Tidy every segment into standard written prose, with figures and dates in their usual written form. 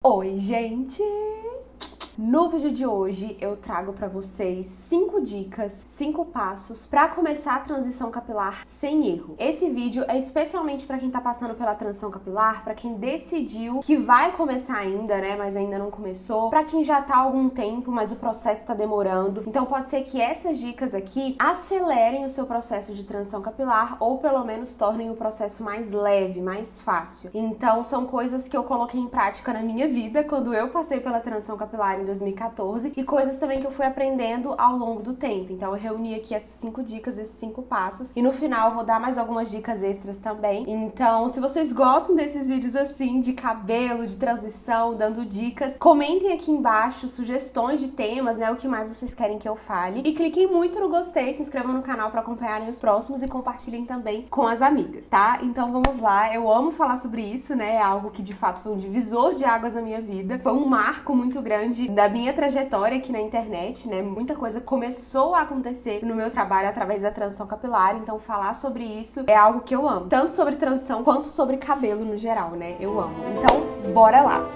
Oi, gente! No vídeo de hoje eu trago pra vocês 5 dicas, 5 passos pra começar a transição capilar sem erro. Esse vídeo é especialmente pra quem tá passando pela transição capilar, pra quem decidiu que vai começar ainda, né, mas ainda não começou, pra quem já tá há algum tempo, mas o processo tá demorando. Então pode ser que essas dicas aqui acelerem o seu processo de transição capilar ou pelo menos tornem o processo mais leve, mais fácil. Então são coisas que eu coloquei em prática na minha vida quando eu passei pela transição capilar em 2014 e coisas também que eu fui aprendendo ao longo do tempo. Então eu reuni aqui essas 5 dicas, esses 5 passos e no final eu vou dar mais algumas dicas extras também. Então se vocês gostam desses vídeos assim, de cabelo, de transição, dando dicas, comentem aqui embaixo sugestões de temas, né, o que mais vocês querem que eu fale. E cliquem muito no gostei, se inscrevam no canal para acompanharem os próximos e compartilhem também com as amigas, tá? Então vamos lá, eu amo falar sobre isso, né, é algo que de fato foi um divisor de águas na minha vida, foi um marco muito grande da minha trajetória aqui na internet, né? Muita coisa começou a acontecer no meu trabalho através da transição capilar, então falar sobre isso é algo que eu amo. Tanto sobre transição quanto sobre cabelo no geral, né? Eu amo. Então, bora lá!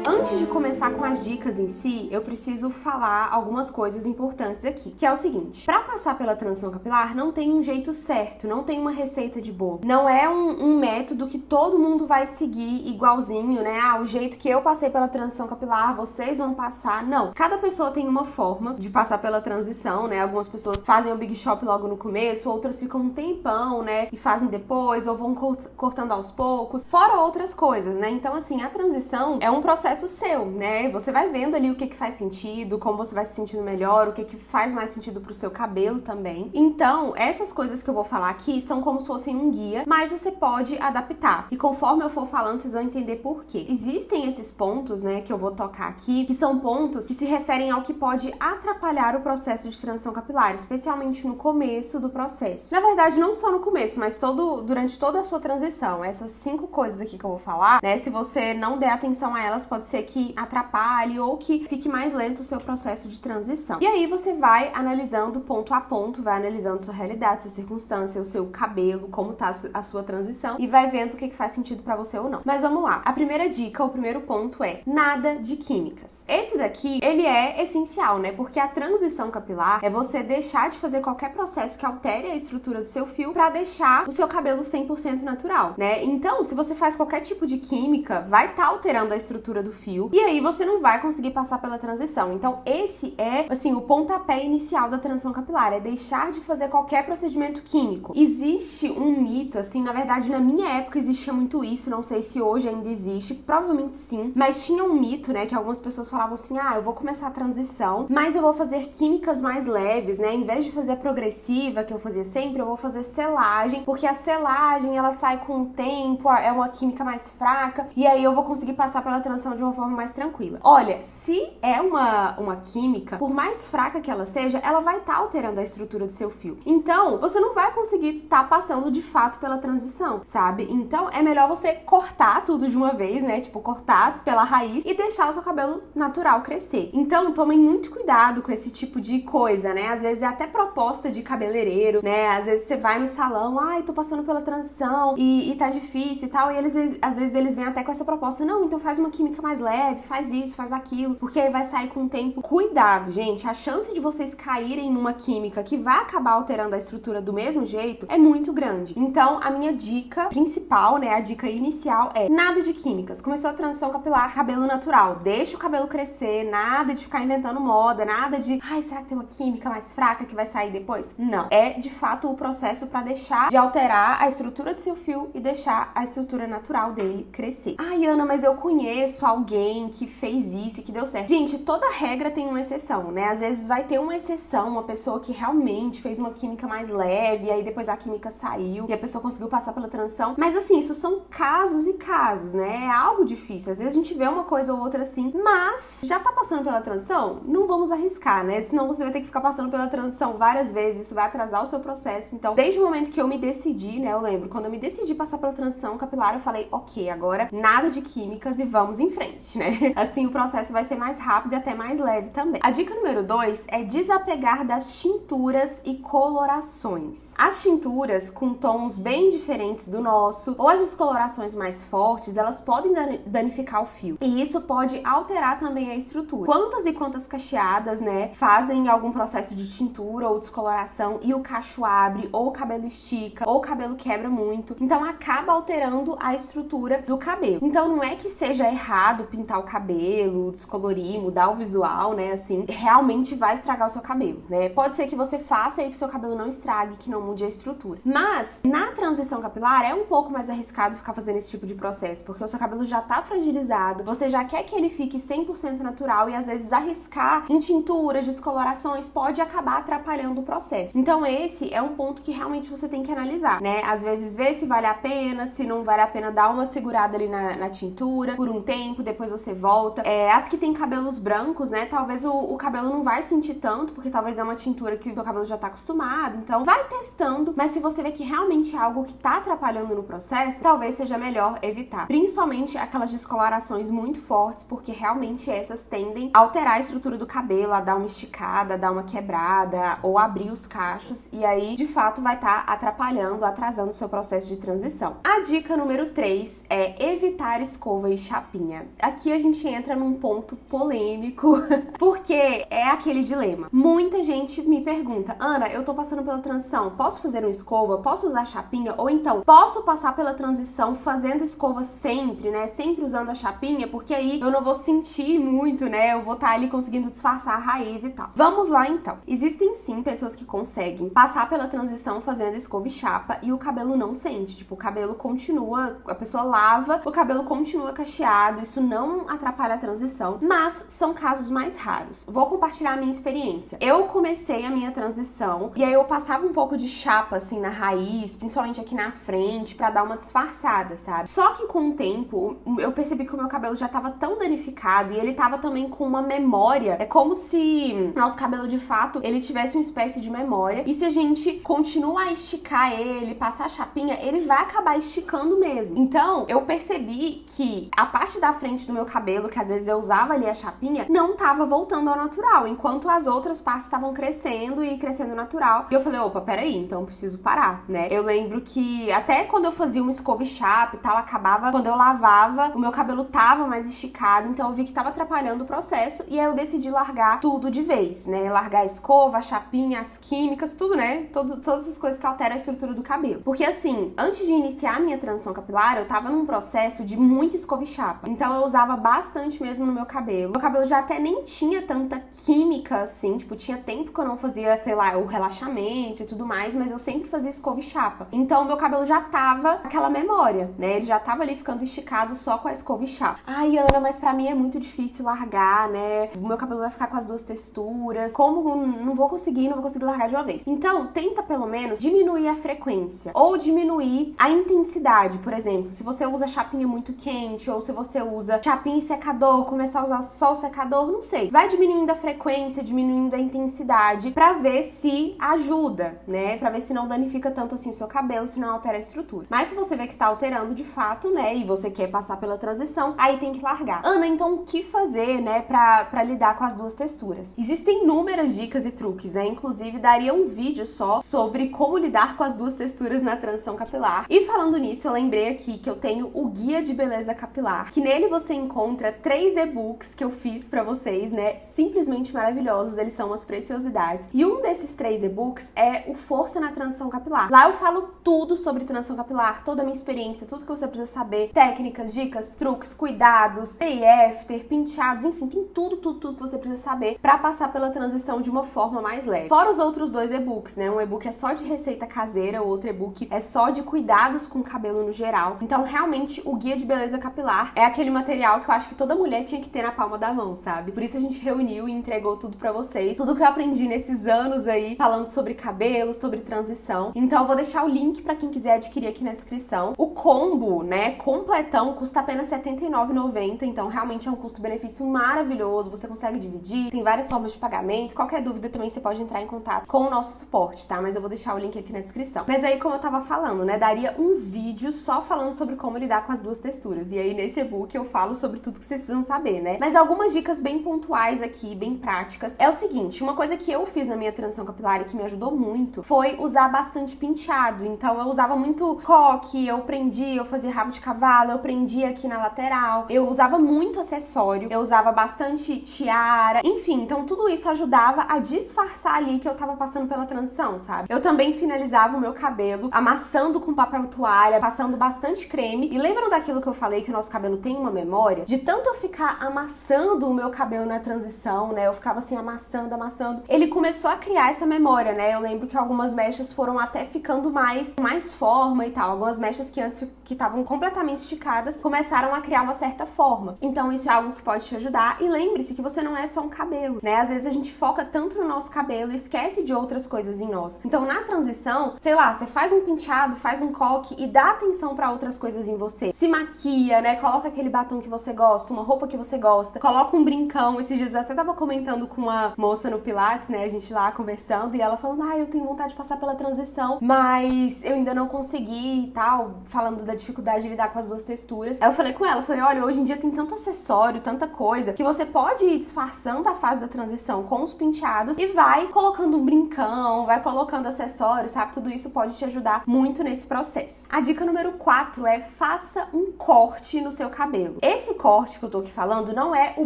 Antes de começar com as dicas em si, eu preciso falar algumas coisas importantes aqui, que é o seguinte: para passar pela transição capilar não tem um jeito certo, não tem uma receita de bolo, não é um método que todo mundo vai seguir igualzinho, né? Ah, o jeito que eu passei pela transição capilar, vocês vão passar. Não, cada pessoa tem uma forma de passar pela transição, né? Algumas pessoas fazem o Big Shop logo no começo, outras ficam um tempão, né? E fazem depois, ou vão cortando aos poucos, fora outras coisas, né? Então, assim, a transição é um processo seu, né? Você vai vendo ali o que faz sentido, como você vai se sentindo melhor, o que faz mais sentido pro seu cabelo também. Então, essas coisas que eu vou falar aqui são como se fossem um guia, mas você pode adaptar. E conforme eu for falando, vocês vão entender por quê. Existem esses pontos, né, que eu vou tocar aqui, que são pontos que se referem ao que pode atrapalhar o processo de transição capilar, especialmente no começo do processo. Na verdade, não só no começo, mas durante toda a sua transição. Essas 5 coisas aqui que eu vou falar, né, se você não der atenção a elas, pode ser que atrapalhe ou que fique mais lento o seu processo de transição. E aí você vai analisando ponto a ponto, vai analisando sua realidade, sua circunstância, o seu cabelo, como tá a sua transição e vai vendo o que faz sentido pra você ou não. Mas vamos lá. A primeira dica, o primeiro ponto é nada de químicas. Esse daqui, ele é essencial, né? Porque a transição capilar é você deixar de fazer qualquer processo que altere a estrutura do seu fio pra deixar o seu cabelo 100% natural, né? Então, se você faz qualquer tipo de química, vai estar alterando a estrutura do fio e aí você não vai conseguir passar pela transição. Então esse é, assim, o pontapé inicial da transição capilar, é deixar de fazer qualquer procedimento químico. Existe um mito, assim, na verdade na minha época existia muito isso, não sei se hoje ainda existe, provavelmente sim, mas tinha um mito, né, que algumas pessoas falavam assim, ah, eu vou começar a transição, mas eu vou fazer químicas mais leves, né, em vez de fazer a progressiva, que eu fazia sempre, eu vou fazer selagem, porque a selagem, ela sai com o tempo, é uma química mais fraca, e aí eu vou conseguir passar pela transição de uma forma mais tranquila. Olha, se é uma química, por mais fraca que ela seja, ela vai estar alterando a estrutura do seu fio. Então, você não vai conseguir estar passando de fato pela transição, sabe? Então, é melhor você cortar tudo de uma vez, né? Tipo, cortar pela raiz e deixar o seu cabelo natural crescer. Então, tomem muito cuidado com esse tipo de coisa, né? Às vezes é até proposta de cabeleireiro, né? Às vezes você vai no salão, ai, tô passando pela transição e tá difícil e tal, e às vezes eles vêm até com essa proposta, não, então faz uma química mais leve, faz isso, faz aquilo, porque aí vai sair com o tempo. Cuidado, gente, a chance de vocês caírem numa química que vai acabar alterando a estrutura do mesmo jeito é muito grande. Então, a minha dica principal, né, a dica inicial é nada de químicas. Começou a transição capilar, cabelo natural, deixa o cabelo crescer, nada de ficar inventando moda, nada de, ai, será que tem uma química mais fraca que vai sair depois? Não, é de fato o processo pra deixar de alterar a estrutura do seu fio e deixar a estrutura natural dele crescer. Ai, Ana, mas eu conheço alguém que fez isso e que deu certo. Gente, toda regra tem uma exceção, né? Às vezes vai ter uma exceção, uma pessoa que realmente fez uma química mais leve, e aí depois a química saiu e a pessoa conseguiu passar pela transição. Mas assim, isso são casos e casos, né? É algo difícil. Às vezes a gente vê uma coisa ou outra assim, mas já tá passando pela transição? Não vamos arriscar, né? Senão você vai ter que ficar passando pela transição várias vezes, isso vai atrasar o seu processo. Então, desde o momento que eu me decidi, né? Eu lembro, quando eu me decidi passar pela transição capilar, eu falei, ok, agora nada de químicas e vamos em frente. frente, né? Assim o processo vai ser mais rápido e até mais leve também. A dica número 2 é desapegar das tinturas e colorações. As tinturas com tons bem diferentes do nosso ou as descolorações mais fortes, elas podem danificar o fio. E isso pode alterar também a estrutura. Quantas e quantas cacheadas, né, fazem algum processo de tintura ou descoloração e o cacho abre, ou o cabelo estica, ou o cabelo quebra muito. Então acaba alterando a estrutura do cabelo. Então não é que seja errado pintar o cabelo, descolorir, mudar o visual, né, assim, realmente vai estragar o seu cabelo, né? Pode ser que você faça aí que o seu cabelo não estrague, que não mude a estrutura. Mas na transição capilar é um pouco mais arriscado ficar fazendo esse tipo de processo, porque o seu cabelo já tá fragilizado, você já quer que ele fique 100% natural e às vezes arriscar em tinturas, descolorações pode acabar atrapalhando o processo. Então esse é um ponto que realmente você tem que analisar, né? Às vezes ver se vale a pena, se não vale a pena dar uma segurada ali na tintura por um tempo, depois você volta. As que tem cabelos brancos, né? Talvez o cabelo não vai sentir tanto, porque talvez é uma tintura que o seu cabelo já tá acostumado, então vai testando, mas se você vê que realmente é algo que tá atrapalhando no processo, talvez seja melhor evitar. Principalmente aquelas descolorações muito fortes, porque realmente essas tendem a alterar a estrutura do cabelo, a dar uma esticada, a dar uma quebrada, ou abrir os cachos, e aí, de fato, vai estar atrapalhando, atrasando o seu processo de transição. A dica número 3 é evitar escova e chapinha. Aqui a gente entra num ponto polêmico, porque é aquele dilema. Muita gente me pergunta, Ana, eu tô passando pela transição, posso fazer uma escova? Posso usar chapinha? Ou então, posso passar pela transição fazendo escova sempre, né? Sempre usando a chapinha, porque aí eu não vou sentir muito, né? Eu vou estar ali conseguindo disfarçar a raiz e tal. Vamos lá então. Existem sim pessoas que conseguem passar pela transição fazendo escova e chapa e o cabelo não sente. Tipo, o cabelo continua, a pessoa lava, o cabelo continua cacheado, isso não atrapalha a transição, mas são casos mais raros. Vou compartilhar a minha experiência. Eu comecei a minha transição e aí eu passava um pouco de chapa assim na raiz, principalmente aqui na frente, pra dar uma disfarçada, sabe? Só que com o tempo, eu percebi que o meu cabelo já tava tão danificado e ele tava também com uma memória. É como se nosso cabelo, de fato, ele tivesse uma espécie de memória. E se a gente continua a esticar ele, passar a chapinha, ele vai acabar esticando mesmo. Então, eu percebi que a parte da frente do meu cabelo, que às vezes eu usava ali a chapinha, não tava voltando ao natural, enquanto as outras partes estavam crescendo e crescendo natural. E eu falei, opa, peraí, então eu preciso parar, né? Eu lembro que até quando eu fazia uma escova e chapa e tal, acabava, quando eu lavava, o meu cabelo tava mais esticado, então eu vi que tava atrapalhando o processo e aí eu decidi largar tudo de vez, né? Largar a escova, a chapinha, as químicas, tudo, né? Todas as coisas que alteram a estrutura do cabelo. Porque assim, antes de iniciar a minha transição capilar, eu tava num processo de muita escova e chapa. Então eu usava bastante mesmo no meu cabelo. Meu cabelo já até nem tinha tanta química assim, tipo, tinha tempo que eu não fazia, sei lá, o relaxamento e tudo mais, mas eu sempre fazia escova e chapa. Então meu cabelo já tava aquela memória, né? Ele já tava ali ficando esticado só com a escova e chapa. Ai, Ana, mas pra mim é muito difícil largar, né? O meu cabelo vai ficar com as duas texturas. Como não vou conseguir largar de uma vez. Então, tenta pelo menos diminuir a frequência ou diminuir a intensidade. Por exemplo, se você usa chapinha muito quente ou se você usa chapinha e secador, começar a usar só o secador, não sei. Vai diminuindo a frequência, diminuindo a intensidade pra ver se ajuda, né? Pra ver se não danifica tanto assim o seu cabelo, se não altera a estrutura. Mas se você vê que tá alterando de fato, né, e você quer passar pela transição, aí tem que largar. Ana, então o que fazer, né, pra lidar com as duas texturas? Existem inúmeras dicas e truques, né? Inclusive, daria um vídeo só sobre como lidar com as duas texturas na transição capilar. E falando nisso, eu lembrei aqui que eu tenho o Guia de Beleza Capilar, que nele você encontra 3 e-books que eu fiz pra vocês, né? Simplesmente maravilhosos, eles são umas preciosidades. E um desses 3 e-books é o Força na Transição Capilar. Lá eu falo tudo sobre transição capilar, toda a minha experiência, tudo que você precisa saber, técnicas, dicas, truques, cuidados, day after, penteados, enfim, tem tudo que você precisa saber pra passar pela transição de uma forma mais leve. Fora os outros 2 e-books, né? Um e-book é só de receita caseira, o outro e-book é só de cuidados com o cabelo no geral. Então, realmente, o Guia de Beleza Capilar é aquele material que eu acho que toda mulher tinha que ter na palma da mão, sabe? Por isso a gente reuniu e entregou tudo pra vocês. Tudo que eu aprendi nesses anos aí, falando sobre cabelo, sobre transição. Então, eu vou deixar o link pra quem quiser adquirir aqui na descrição. O combo, né, completão, custa apenas R$ 79,90. Então, realmente é um custo-benefício maravilhoso. Você consegue dividir, tem várias formas de pagamento. Qualquer dúvida também você pode entrar em contato com o nosso suporte, tá? Mas eu vou deixar o link aqui na descrição. Mas aí, como eu tava falando, né, daria um vídeo só falando sobre como lidar com as duas texturas. E aí, nesse e-book, eu falo sobre tudo que vocês precisam saber, né? Mas algumas dicas bem pontuais aqui, bem práticas. É o seguinte, uma coisa que eu fiz na minha transição capilar e que me ajudou muito foi usar bastante penteado. Então eu usava muito coque, eu prendia, eu fazia rabo de cavalo, eu prendia aqui na lateral, eu usava muito acessório, eu usava bastante tiara, enfim, então tudo isso ajudava a disfarçar ali que eu tava passando pela transição, sabe? Eu também finalizava o meu cabelo amassando com papel toalha, passando bastante creme. E lembram daquilo que eu falei que o nosso cabelo tem uma memória? De tanto eu ficar amassando o meu cabelo na transição, né? Eu ficava assim amassando, ele começou a criar essa memória, né? Eu lembro que algumas mechas foram até ficando mais forma e tal. Algumas mechas que antes que estavam completamente esticadas começaram a criar uma certa forma. Então isso é algo que pode te ajudar. E lembre-se que você não é só um cabelo, né? Às vezes a gente foca tanto no nosso cabelo e esquece de outras coisas em nós. Então na transição, sei lá, você faz um penteado, faz um coque e dá atenção pra outras coisas em você. Se maquia, né? Coloca aquele batom que você gosta, uma roupa que você gosta, coloca um brincão. Esses dias eu até tava comentando com uma moça no Pilates, né? A gente lá conversando e ela falando, eu tenho vontade de passar pela transição, mas eu ainda não consegui e tal, falando da dificuldade de lidar com as duas texturas. Aí eu falei com ela, olha, hoje em dia tem tanto acessório, tanta coisa, que você pode ir disfarçando a fase da transição com os penteados e vai colocando um brincão, vai colocando acessórios, sabe? Tudo isso pode te ajudar muito nesse processo. A dica número 4 é faça um corte no seu cabelo. Esse corte que eu tô aqui falando não é o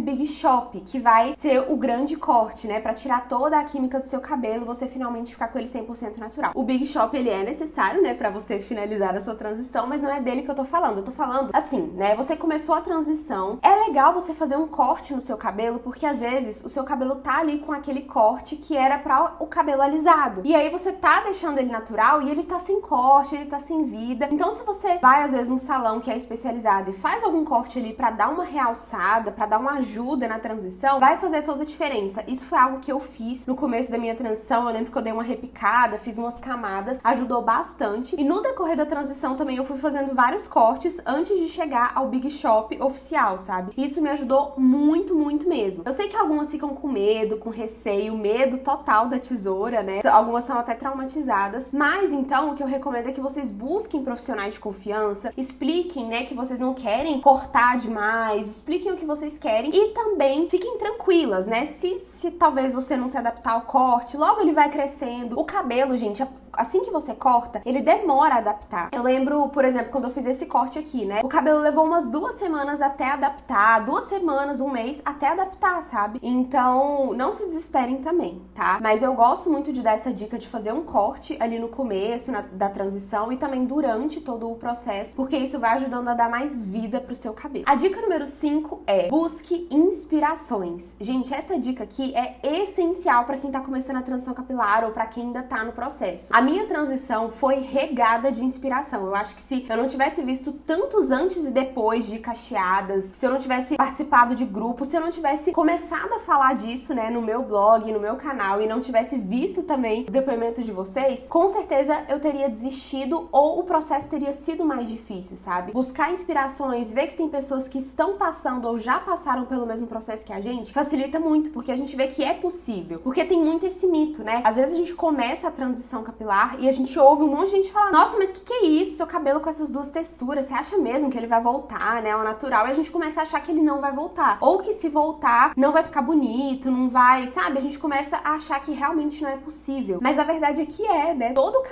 Big Shop, que vai ser o grande corte, né? Pra tirar toda a química do seu cabelo, você finalmente ficar com ele 100% natural. O Big Shop, ele é necessário, né? Pra você finalizar a sua transição, mas não é dele que eu tô falando. Eu tô falando assim, né? Você começou a transição, é legal você fazer um corte no seu cabelo, porque às vezes o seu cabelo tá ali com aquele corte que era pra o cabelo alisado. E aí você tá deixando ele natural e ele tá sem corte, ele tá sem vida. Então se você vai às vezes num salão que é especializado e faz algum corte ali pra dar uma realçada, pra dar uma ajuda na transição, vai fazer toda a diferença. Isso foi algo que eu fiz no começo da minha transição. Eu lembro que eu dei uma repicada, fiz umas camadas, ajudou bastante. E no decorrer da transição também eu fui fazendo vários cortes antes de chegar ao Big Shop oficial, sabe? Isso me ajudou muito, muito mesmo. Eu sei que algumas ficam com medo, com receio, medo total da tesoura, né? Algumas são até traumatizadas. Mas então o que eu recomendo é que vocês busquem profissionais de confiança, expliquem, né, que vocês não querem cortar demais, expliquem o que vocês querem e também fiquem tranquilas, né? Se talvez você não se adaptar ao corte, logo ele vai crescendo. O cabelo, gente, assim que você corta, ele demora a adaptar. Eu lembro, por exemplo, quando eu fiz esse corte aqui, né? O cabelo levou umas 2 semanas até adaptar, 2 semanas, 1 mês até adaptar, sabe? Então, não se desesperem também, tá? Mas eu gosto muito de dar essa dica de fazer um corte ali no começo da transição e também durante todo o processo, porque isso vai ajudando a dar mais vida pro seu cabelo. A dica número 5 é busque inspirações. Gente, essa dica aqui é essencial pra quem tá começando a transição capilar ou pra quem ainda tá no processo. A minha transição foi regada de inspiração. Eu acho que se eu não tivesse visto tantos antes e depois de cacheadas, se eu não tivesse participado de grupos, se eu não tivesse começado a falar disso, né, no meu blog, no meu canal e não tivesse visto também os depoimentos de vocês, com certeza eu teria desistido ou o processo teria sido mais difícil, sabe? Buscar inspirações, ver que tem pessoas que estão passando ou já passaram pelo mesmo processo que a gente, facilita muito, porque a gente vê que é possível. Porque tem muito esse mito, né? Às vezes a gente começa a transição capilar e a gente ouve um monte de gente falar, nossa, mas que é isso? Seu cabelo com essas 2 texturas, você acha mesmo que ele vai voltar, né? Ao natural, e a gente começa a achar que ele não vai voltar. Ou que se voltar, não vai ficar bonito, não vai, sabe? A gente começa a achar que realmente não é possível. Mas a verdade é que né? Todo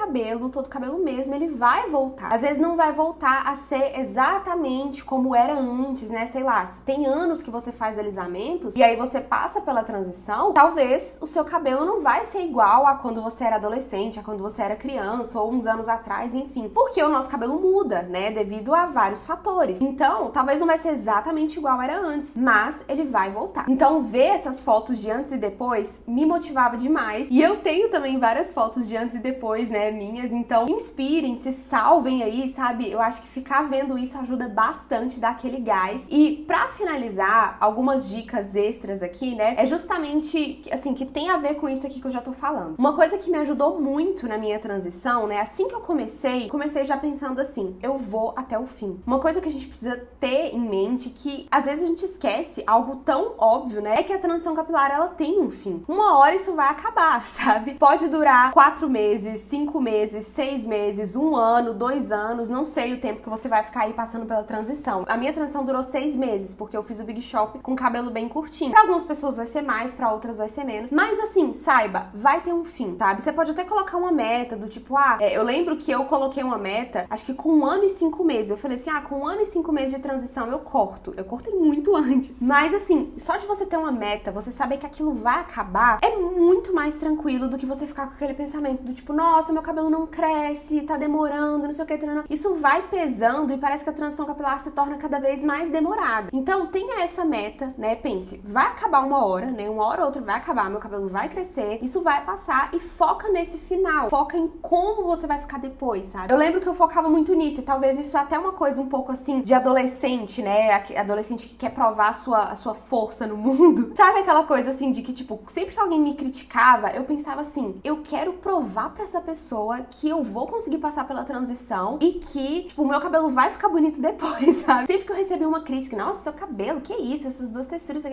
cabelo mesmo, ele vai voltar. Às vezes não vai voltar a ser exatamente como era antes, né? Sei lá, se tem anos que você faz alisamentos e aí você passa pela transição, talvez o seu cabelo não vai ser igual a quando você era adolescente, a quando você era criança ou uns anos atrás, enfim. Porque o nosso cabelo muda, né? Devido a vários fatores. Então, talvez não vai ser exatamente igual era antes, mas ele vai voltar. Então, ver essas fotos de antes e depois me motivava demais. E eu tenho também várias fotos de antes e depois, né, minhas. Então, inspirem, se salvem aí, sabe? Eu acho que ficar vendo isso ajuda bastante, dá aquele gás. E pra finalizar, algumas dicas extras aqui, né? É justamente, assim, que tem a ver com isso aqui que eu já tô falando. Uma coisa que me ajudou muito na minha transição, né, assim que eu comecei já pensando assim, eu vou até o fim. Uma coisa que a gente precisa ter em mente, que às vezes a gente esquece, algo tão óbvio, né, é que a transição capilar, ela tem um fim. Uma hora isso vai acabar, sabe? Pode durar 4 meses, 5 meses, 6 meses, 1 ano, 2 anos, não sei o tempo que você vai ficar aí passando pela transição. A minha transição durou 6 meses, porque eu fiz o Big Shop com cabelo bem curtinho. Pra algumas pessoas vai ser mais, pra outras vai ser menos. Mas assim, saiba, vai ter um fim, sabe? Você pode até colocar uma meta do tipo, eu lembro que eu coloquei uma meta, acho que com 1 ano e 5 meses. Eu falei assim, com 1 ano e 5 meses de transição eu corto. Eu cortei muito antes. Mas assim, só de você ter uma meta, você saber que aquilo vai acabar, é muito mais tranquilo do que você ficar com aquele pensamento do tipo, nossa, meu cabelo não cresce, tá demorando, não sei o que, isso vai pesando e parece que a transição capilar se torna cada vez mais demorada. Então, tenha essa meta, né? Pense, vai acabar uma hora, né? Uma hora ou outra vai acabar, meu cabelo vai crescer, isso vai passar, e foca nesse final. Foca em como você vai ficar depois, sabe? Eu lembro que eu focava muito nisso, e talvez isso é até uma coisa um pouco assim de adolescente, né? Adolescente que quer provar a sua força no mundo. Sabe aquela coisa assim de que, tipo, sempre que alguém me criticava, eu pensava assim, eu quero provar pra essa pessoa que eu vou conseguir passar pela transição e que, tipo, o meu cabelo vai ficar bonito depois, sabe? Sempre que eu recebia uma crítica, nossa, seu cabelo, que isso? Essas duas texturas, eu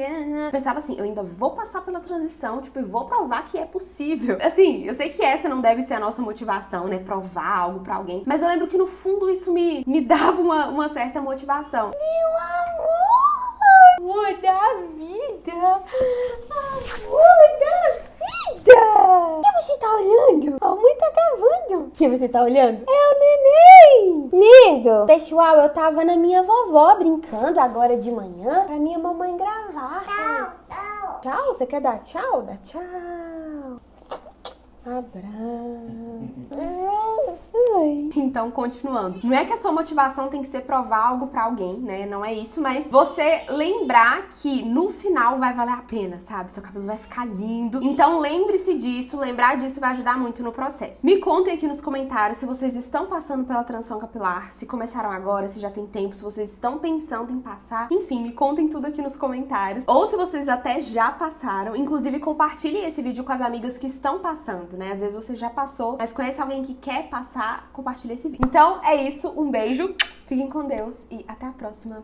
pensava assim, eu ainda vou passar pela transição, tipo, e vou provar que é possível. Assim, eu sei que essa não deve ser a nossa motivação, né? Provar algo pra alguém. Mas eu lembro que no fundo isso me dava uma certa motivação. Meu amor da vida! Amor da vida! O que você tá olhando? A mãe tá gravando. O que você tá olhando? É o neném! Lindo! Pessoal, eu tava na minha vovó brincando agora de manhã pra minha mamãe gravar. Tchau, tchau. Tchau? Você quer dar tchau? Dá tchau. Abraço. Então, continuando. Não é que a sua motivação tem que ser provar algo pra alguém, né? Não é isso, mas você lembrar que no final vai valer a pena, sabe? Seu cabelo vai ficar lindo. Então, lembre-se disso. Lembrar disso vai ajudar muito no processo. Me contem aqui nos comentários se vocês estão passando pela transição capilar, se começaram agora, se já tem tempo, se vocês estão pensando em passar. Enfim, me contem tudo aqui nos comentários. Ou se vocês até já passaram. Inclusive, compartilhem esse vídeo com as amigas que estão passando, né? Às vezes você já passou, mas conhece alguém que quer passar, compartilha esse vídeo. Então é isso, um beijo, fiquem com Deus e até a próxima.